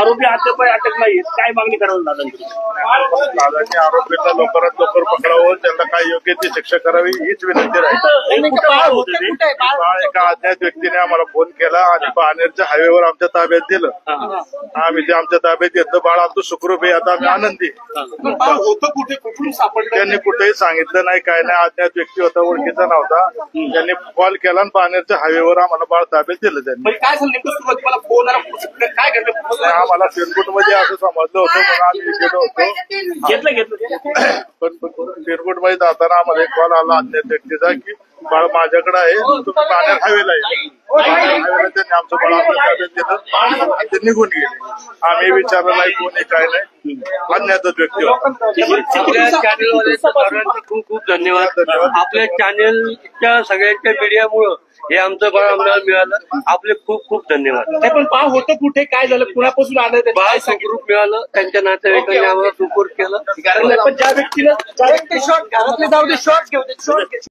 आरोपी अद्याप अटक नाही, काय मागणी करावी दादांची? दादांनी आरोपीला लवकरात लवकर पकडावं, त्यांना काय योग्य ती शिक्षा करावी हीच विनंती राहील. बाळ एका अज्ञात व्यक्तीने आम्हाला फोन केला आणि पाहण्याच्या हायवेवर आमच्या ताब्यात दिलं. आम्ही ते आमच्या ताब्यात घेतलं. बाळ आमचं सुखरूप आहे, आता आम्ही आनंदी. होतं कुठे, कुठून सापडलं? त्यांनी कुठेही सांगितलं नाही, काय नाही. अज्ञात व्यक्ती होता, ओळखीचा नव्हता. त्यांनी कॉल केला आणि पाहण्याच्या हायवेवर आम्हाला बाळ ताब्यात दिलं. त्यांनी काय झालं नेमकं सुरुवातीला फोन आला, काय घडलं? आम्हाला पिरकुटमध्ये असं समजलं होतं म्हणून आम्ही गेलो होतो. घेतलं पण पिरकुटमध्ये जाताना आम्हाला एक कॉल आला अज्ञात व्यक्तीचा की बाळ माझ्याकडे आहे, तुम्ही पाण्यात हायवेला आहे. हायवेला त्यांनी आमचं बाळ आमच्या ताब्यात दिलं आणि ते निघून गेले. आम्ही विचारलं नाही कोणी काय नाही, अज्ञातच व्यक्ती होता. आपल्या चॅनलवाल्याचं सर्वांचे खूप खूप धन्यवाद. आपल्या चॅनलच्या सगळ्यांच्या मीडियामुळं हे आमचं बाळ आम्हाला मिळालं. आपले खूप खूप धन्यवाद. नाही पण बाळ होतं कुठे, काय झालं, कुणापासून आलं? बाळ सुखरूप मिळालं. त्यांच्या नातेवाईकांनी आम्हाला सुपूर्द केलं. कारण ज्या व्यक्तीला शॉर्ट घरातले जाऊ दे, शॉर्ट घेऊ दे, शॉर्ट